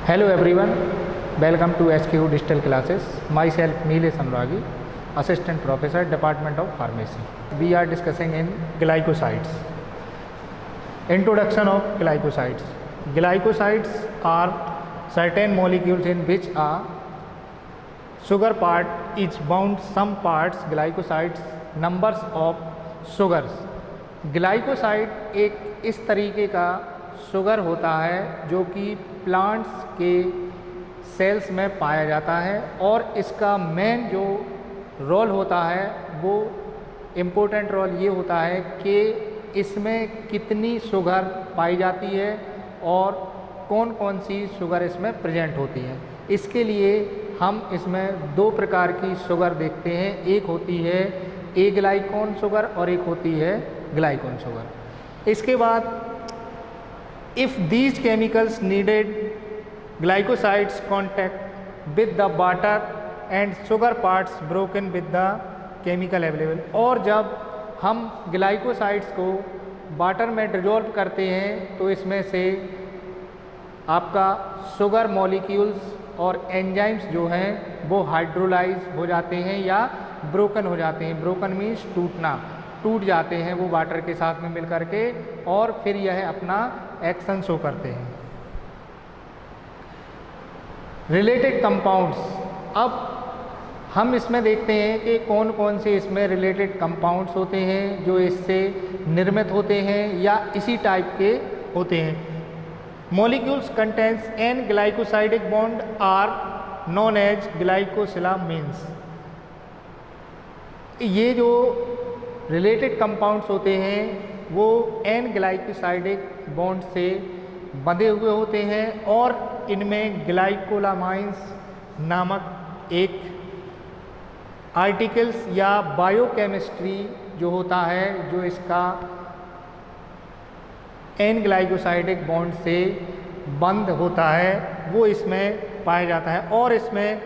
Hello everyone, welcome to SKU Digital Classes. Myself Nilesh Anuragi, Assistant Professor, Department of Pharmacy. We are discussing in glycosides. Introduction of glycosides. Glycosides are certain molecules in which a sugar part is bound some parts glycosides numbers of sugars. Glycoside एक इस तरीके का sugar होता है जो कि plants के sales में पाया जाता है और इसका मेन जो रोल होता है वो इम्पोर्टेंट रोल ये होता है कि इसमें कितनी शुगर पाई जाती है और कौन कौन सी शुगर इसमें प्रेजेंट होती है। इसके लिए हम इसमें दो प्रकार की शुगर देखते हैं, एक होती है ए ग्लाइकोन शुगर और एक होती है ग्लाइकोन शुगर। इसके बाद if these chemicals needed glycosides contact with the water and sugar parts broken with the chemical available, और जब हम ग्लाइकोसाइड्स को वाटर में डिजोल्व करते हैं तो इसमें से आपका शुगर मॉलिक्यूल्स और एंजाइम्स जो हैं वो हाइड्रोलाइज हो जाते हैं या ब्रोकन हो जाते हैं। ब्रोकन मीन्स टूटना, टूट जाते हैं वो वाटर के साथ में मिल करके और फिर यह अपना एक्शन शो करते हैं। रिलेटेड कंपाउंड्स, अब हम इसमें देखते हैं कि कौन कौन से इसमें रिलेटेड कंपाउंड्स होते हैं जो इससे निर्मित होते हैं या इसी टाइप के होते हैं। Molecules contains an glycosidic bond are known as glycosylamines. ये जो रिलेटेड कंपाउंड्स होते हैं वो एन ग्लाइकोसाइडिक बॉन्ड से बंधे हुए होते हैं और इनमें ग्लाइकोलामाइंस नामक एक आर्टिकल्स या बायोकेमिस्ट्री जो होता है जो इसका एन ग्लाइकोसाइडिक बॉन्ड से बंद होता है वो इसमें पाया जाता है और इसमें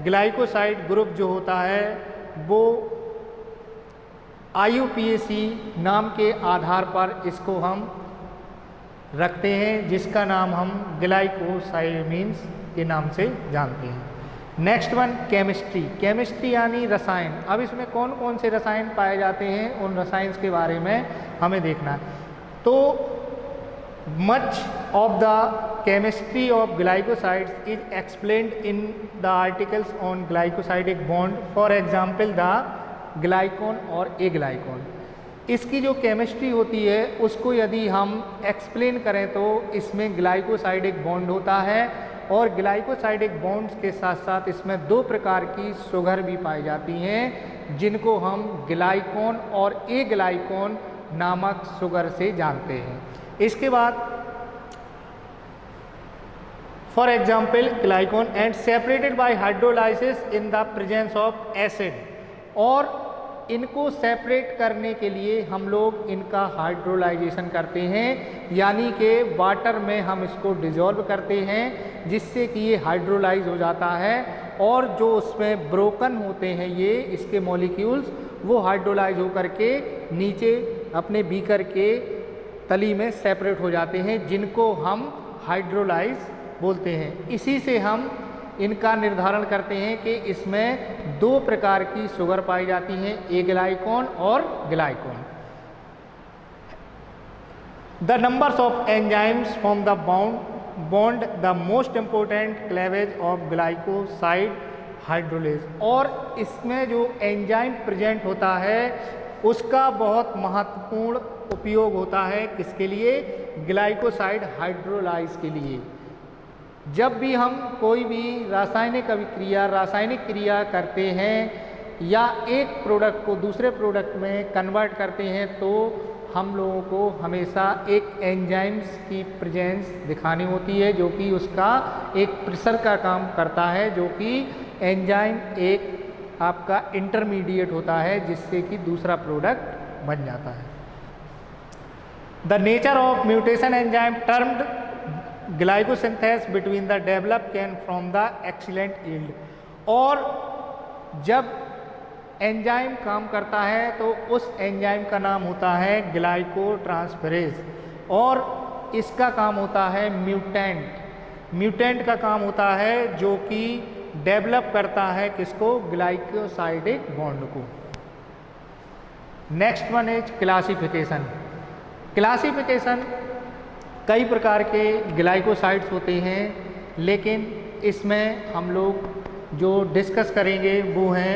ग्लाइकोसाइड ग्रुप जो होता है वो IUPAC नाम के आधार पर इसको हम रखते हैं जिसका नाम हम ग्लाइकोसाइमीन्स के नाम से जानते हैं। Next one chemistry. केमिस्ट्री यानी रसायन। अब इसमें कौन कौन से रसायन पाए जाते हैं उन रसायन के बारे में हमें देखना है। तो much of the chemistry of glycosides is explained in the articles on glycosidic bond, for example the ग्लाइकोन और ए ग्लाइकोन। इसकी जो केमिस्ट्री होती है उसको यदि हम एक्सप्लेन करें तो इसमें ग्लाइकोसाइडिक बॉन्ड होता है और ग्लाइकोसाइडिक बॉन्ड्स के साथ साथ इसमें दो प्रकार की शुगर भी पाई जाती हैं जिनको हम ग्लाइकोन और ए ग्लाइकोन नामक शुगर से जानते हैं। इसके बाद for example ग्लाइकोन and separated by hydrolysis in the presence of acid, और इनको सेपरेट करने के लिए हम लोग इनका हाइड्रोलाइजेशन करते हैं यानी कि वाटर में हम इसको डिजोल्व करते हैं जिससे कि ये हाइड्रोलाइज हो जाता है और जो उसमें ब्रोकन होते हैं ये इसके मॉलिक्यूल्स वो हाइड्रोलाइज होकर के नीचे अपने बीकर के तली में सेपरेट हो जाते हैं जिनको हम हाइड्रोलाइज बोलते हैं। इसी से हम इनका निर्धारण करते हैं कि इसमें दो प्रकार की शुगर पाई जाती हैं, ए ग्लाइकोन और ग्लाइकोन। The numbers of enzymes from the bond the most important cleavage of glycoside hydrolase, और इसमें जो एंजाइम प्रेजेंट होता है उसका बहुत महत्वपूर्ण उपयोग होता है किसके लिए? ग्लाइकोसाइड हाइड्रोलाइज के लिए। जब भी हम कोई भी रासायनिक क्रिया करते हैं या एक प्रोडक्ट को दूसरे प्रोडक्ट में कन्वर्ट करते हैं तो हम लोगों को हमेशा एक एंजाइम्स की प्रेजेंस दिखानी होती है जो कि उसका एक प्रेशर का काम करता है, जो कि एंजाइम एक आपका इंटरमीडिएट होता है जिससे कि दूसरा प्रोडक्ट बन जाता है। The nature of mutation enzyme termed glycosynthase between the develop can from the excellent yield, और जब एंजाइम काम करता है तो उस एंजाइम का नाम होता है ग्लाइकोट्रांसफेरेज और इसका काम होता है म्यूटेंट। म्यूटेंट का काम होता है जो कि डेवलप करता है किसको, ग्लाइकोसाइडिक बॉन्ड को। Next one is classification. Classification, कई प्रकार के ग्लाइकोसाइड्स होते हैं, लेकिन इसमें हम लोग जो डिस्कस करेंगे वो हैं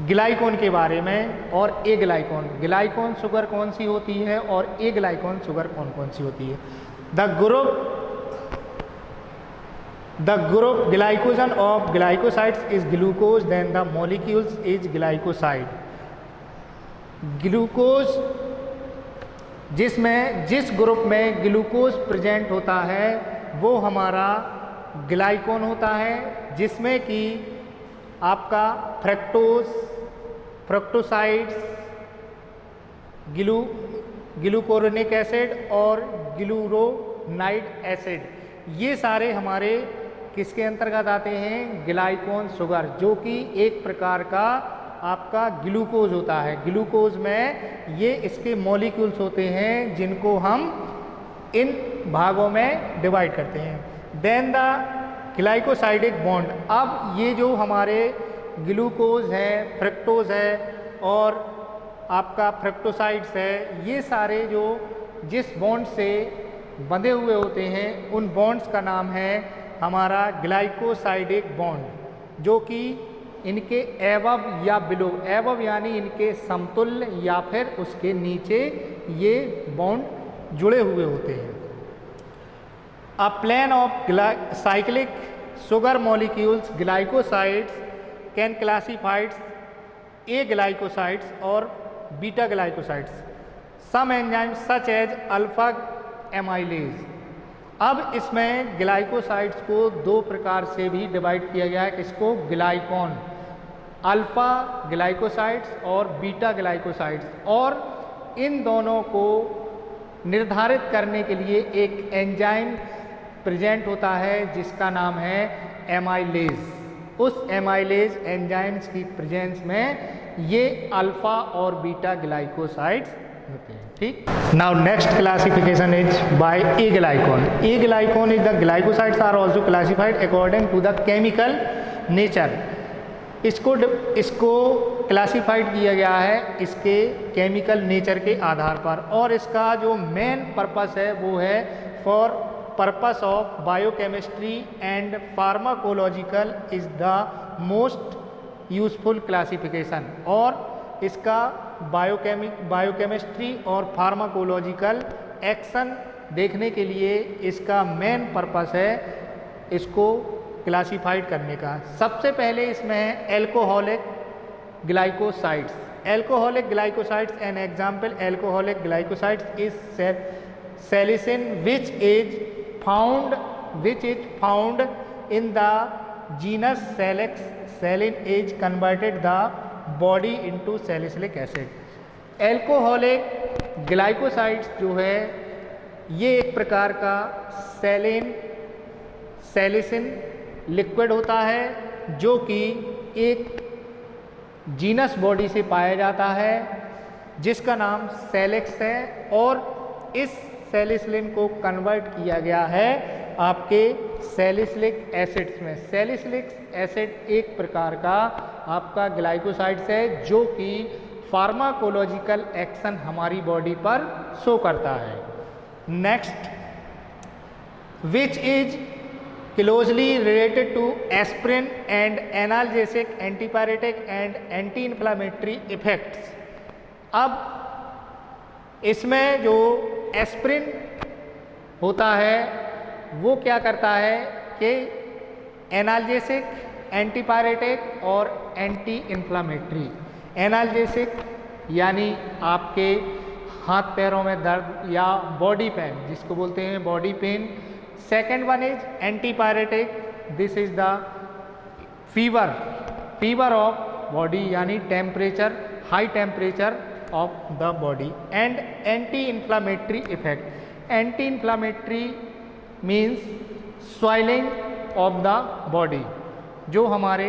ग्लाइकोन के बारे में और ए ग्लाइकोन। ग्लाइकोन शुगर कौन सी होती है और ए ग्लाइकोन शुगर कौन कौन सी होती है। The group glycogen of glycosides is glucose, then the molecules is glycoside. Glucose, जिस ग्रुप में ग्लूकोज प्रेजेंट होता है वो हमारा ग्लाइकोन होता है, जिसमें कि आपका फ्रक्टोसाइड्स, ग्लूकोरोनिक एसिड और ग्लूरोनाइड एसिड, ये सारे हमारे किसके अंतर्गत आते हैं, ग्लाइकोन शुगर, जो कि एक प्रकार का आपका ग्लूकोज होता है। ग्लूकोज में ये इसके मॉलिक्यूल्स होते हैं जिनको हम इन भागों में डिवाइड करते हैं। देन द ग्लाइकोसाइडिक बॉन्ड, अब ये जो हमारे ग्लूकोज है, फ्रक्टोज है और आपका फ्रक्टोसाइड्स है, ये सारे जो जिस बॉन्ड से बंधे हुए होते हैं उन बॉन्ड्स का नाम है हमारा ग्लाइकोसाइडिक बॉन्ड, जो कि इनके एवब या बिलो, एवब यानी इनके समतुल्य या फिर उसके नीचे ये बॉन्ड जुड़े हुए होते हैं। A plane of cyclic sugar molecules glycosides can classified A glycosides or beta glycosides, some enzymes such as alpha amylase। अब इसमें ग्लाइकोसाइड्स को दो प्रकार से भी डिवाइड किया गया है, किसको, ग्लाइकॉन, अल्फा ग्लाइकोसाइड्स और बीटा ग्लाइकोसाइड्स, और इन दोनों को निर्धारित करने के लिए एक एंजाइम प्रेजेंट होता है जिसका नाम है एमाइलेज। उस एमाइलेज एंजाइम्स की प्रेजेंस में ये अल्फा और बीटा ग्लाइकोसाइड्स होते हैं। ठीक, now next classification is by aglycone. Aglycone is the glycosides are also classified according to the chemical nature. इसको क्लासिफाइड किया गया है इसके केमिकल नेचर के आधार पर, और इसका जो मेन पर्पस है वो है for purpose of biochemistry and pharmacological is the most useful classification. और इसका बायोकेमिस्ट्री और फार्माकोलॉजिकल एक्शन देखने के लिए इसका मेन पर्पस है इसको क्लासिफाइड करने का। सबसे पहले इसमें है alcoholic glycosides. Alcoholic glycosides, an example alcoholic glycosides is salicin which is found in the genus Salix. Saline is converted the body into salicylic acid. Alcoholic glycosides जो है ये एक प्रकार का सैलिसिन लिक्विड होता है जो कि एक जीनस बॉडी से पाया जाता है जिसका नाम सेलिक्स है, और इस सैलिसिलिन को कन्वर्ट किया गया है आपके सैलिसिलिक एसिड्स में। सैलिसिलिक एसिड एक प्रकार का आपका ग्लाइकोसाइड्स है जो कि फार्माकोलॉजिकल एक्शन हमारी बॉडी पर शो करता है। Next, which is closely related to aspirin and analgesic, antipyretic and anti inflammatory effects. अब इसमें जो एस्प्रिन होता है वो क्या करता है कि एनाल्जेसिक, एंटीपायरेटिक और एंटी इन्फ्लामेटरी। एनाल्जेसिक यानी आपके हाथ पैरों में दर्द या बॉडी पेन जिसको बोलते हैं body pain. Second one is antipyretic, this is the fever of body यानी temperature, high temperature of the body, and anti-inflammatory effect. Anti-inflammatory means swelling of the body. जो हमारे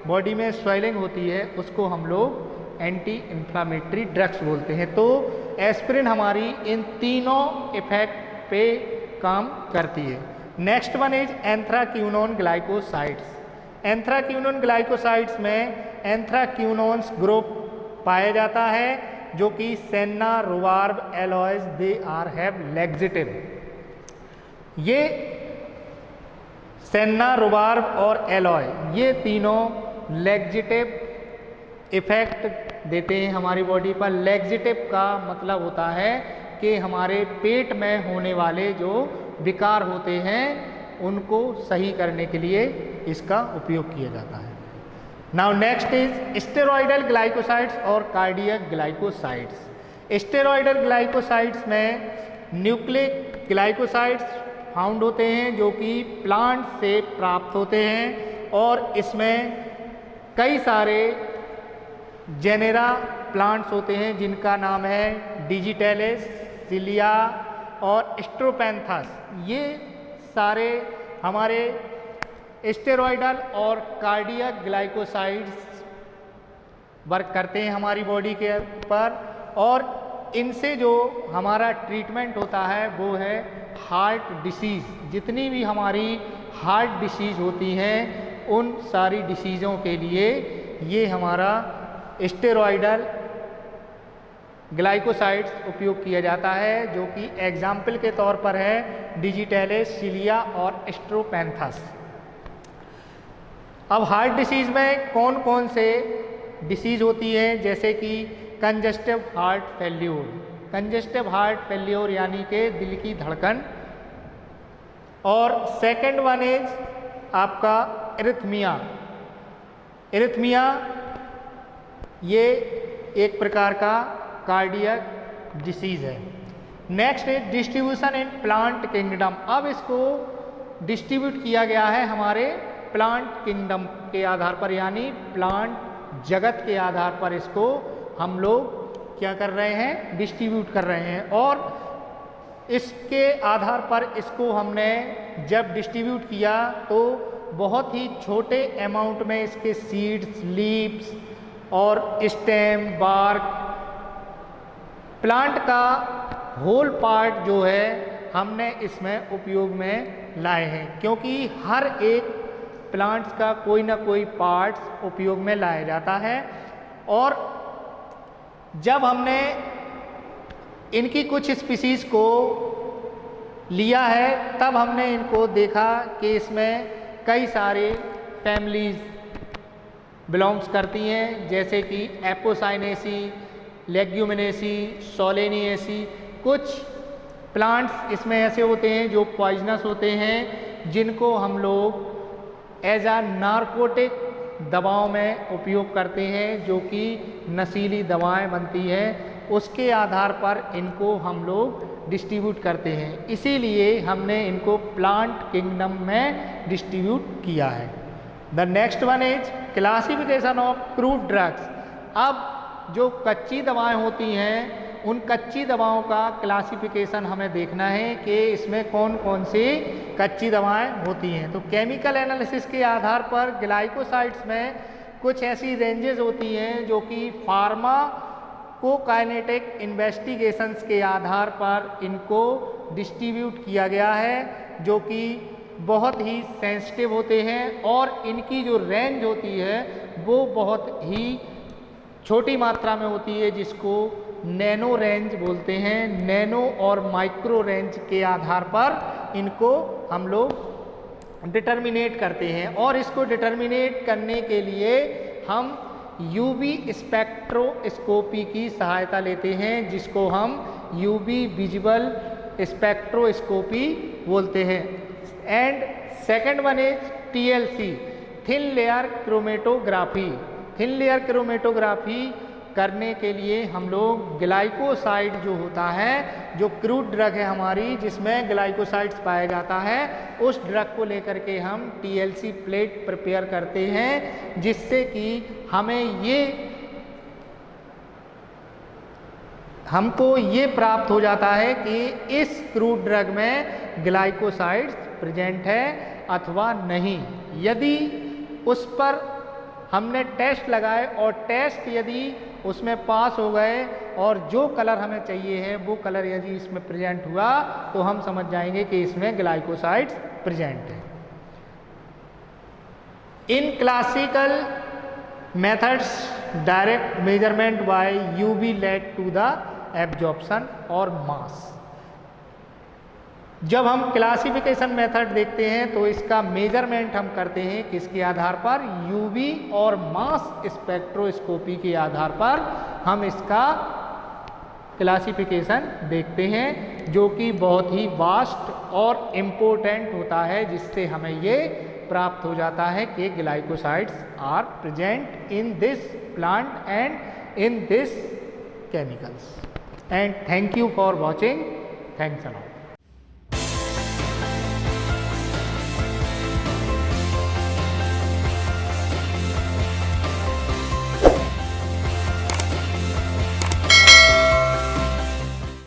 बॉडी में स्वेलिंग होती है उसको हम लोग एंटी इन्फ्लामेटरी ड्रग्स बोलते हैं। तो एस्पिरिन हमारी इन तीनों इफेक्ट पे काम करती है। Next one is anthraquinone glycosides. Anthraquinone glycosides में एंथ्राक्विनोन्स ग्रुप पाया जाता है जो कि senna, rhubarb, aloes, they are have laxative. ये सेन्ना, रुबार्ब और एलॉय ये तीनों लैक्सेटिव इफेक्ट देते हैं हमारी बॉडी पर। लैक्सेटिव का मतलब होता है कि हमारे पेट में होने वाले जो विकार होते हैं उनको सही करने के लिए इसका उपयोग किया जाता है। Now next is steroidal glycosides और कार्डियक ग्लाइकोसाइड्स। स्टेरॉयडल ग्लाइकोसाइड्स में न्यूक्लिक ग्लाइकोसाइड्स फाउंड होते हैं जो कि प्लांट से प्राप्त होते हैं और इसमें कई सारे जेनेरा प्लांट्स होते हैं जिनका नाम है डिजिटेलिस, सिलिया और स्ट्रोपेंथस। ये सारे हमारे स्टेरॉयडल और कार्डियक ग्लाइकोसाइड्स वर्क करते हैं हमारी बॉडी के ऊपर और इनसे जो हमारा ट्रीटमेंट होता है वो है हार्ट डिसीज़। जितनी भी हमारी हार्ट डिसीज़ होती हैं उन सारी डिसीज़ों के लिए ये हमारा स्टेरॉयडल ग्लाइकोसाइड्स उपयोग किया जाता है जो कि एग्जाम्पल के तौर पर है डिजिटेलिस, सिलिया और स्ट्रोपेंथस। अब हार्ट डिसीज़ में कौन कौन से डिसीज़ होती है जैसे कि congestive heart failure. Congestive heart failure यानी कि दिल की धड़कन। और सेकंड वन इज आपका इरिथमिया। इरिथमिया ये एक प्रकार का कार्डियक डिसीज़ है। Next is distribution in plant kingdom. अब इसको डिस्ट्रीब्यूट किया गया है हमारे प्लांट किंगडम के आधार पर, यानी प्लांट जगत के आधार पर इसको हम लोग क्या कर रहे हैं, डिस्ट्रीब्यूट कर रहे हैं। और इसके आधार पर इसको हमने जब डिस्ट्रीब्यूट किया तो बहुत ही छोटे अमाउंट में इसके सीड्स, लीव्स और स्टेम, बार्क, प्लांट का होल पार्ट जो है हमने इसमें उपयोग में लाए हैं, क्योंकि हर एक प्लांट्स का कोई ना कोई पार्ट्स उपयोग में लाया जाता है। और जब हमने इनकी कुछ स्पीसीज़ को लिया है तब हमने इनको देखा कि इसमें कई सारे फैमिलीज़ बिलोंग्स करती हैं जैसे कि एपोसाइनेसी, लेग्यूमिनेसी, सोलेनिएसी। कुछ प्लांट्स इसमें ऐसे होते हैं जो पॉइजनस होते हैं जिनको हम लोग एज आ नारकोटिक दवाओं में उपयोग करते हैं जो कि नशीली दवाएं बनती हैं, उसके आधार पर इनको हम लोग डिस्ट्रीब्यूट करते हैं। इसीलिए हमने इनको प्लांट किंगडम में डिस्ट्रीब्यूट किया है। The next one is classification of crude drugs. अब जो कच्ची दवाएं होती हैं उन कच्ची दवाओं का क्लासिफिकेशन हमें देखना है कि इसमें कौन कौन सी कच्ची दवाएं होती हैं। तो केमिकल एनालिसिस के आधार पर ग्लाइकोसाइड्स में कुछ ऐसी रेंजेस होती हैं जो कि फार्मा को काइनेटिक इन्वेस्टिगेशंस के आधार पर इनको डिस्ट्रीब्यूट किया गया है जो कि बहुत ही सेंसिटिव होते हैं और इनकी जो रेंज होती है वो बहुत ही छोटी मात्रा में होती है जिसको नैनो रेंज बोलते हैं। नैनो और माइक्रो रेंज के आधार पर इनको हम लोग डिटर्मिनेट करते हैं और इसको डिटर्मिनेट करने के लिए हम यूवी स्पेक्ट्रोस्कोपी की सहायता लेते हैं जिसको हम यूवी विजिबल स्पेक्ट्रोस्कोपी बोलते हैं। And second one is TLC, thin layer chromatography. Thin layer chromatography करने के लिए हम लोग ग्लाइकोसाइड जो होता है, जो क्रूड ड्रग है हमारी जिसमें ग्लाइकोसाइड्स पाया जाता है, उस ड्रग को लेकर के हम टीएलसी प्लेट प्रिपेयर करते हैं जिससे कि हमको ये प्राप्त हो जाता है कि इस क्रूड ड्रग में ग्लाइकोसाइड्स प्रेजेंट है अथवा नहीं। यदि उस पर हमने टेस्ट लगाए और टेस्ट यदि उसमें पास हो गए और जो कलर हमें चाहिए है वो कलर यदि इसमें प्रेजेंट हुआ तो हम समझ जाएंगे कि इसमें ग्लाइकोसाइड्स प्रेजेंट है। In classical methods direct measurement by UV led to the absorption और mass। जब हम क्लासिफिकेशन मेथड देखते हैं तो इसका मेजरमेंट हम करते हैं किसके आधार पर, यूवी और मास स्पेक्ट्रोस्कोपी के आधार पर हम इसका क्लासिफिकेशन देखते हैं, जो कि बहुत ही वास्ट और इम्पोर्टेंट होता है, जिससे हमें ये प्राप्त हो जाता है कि glycosides are present in this plant and in this chemicals. And thank you for watching. Thanks a lot.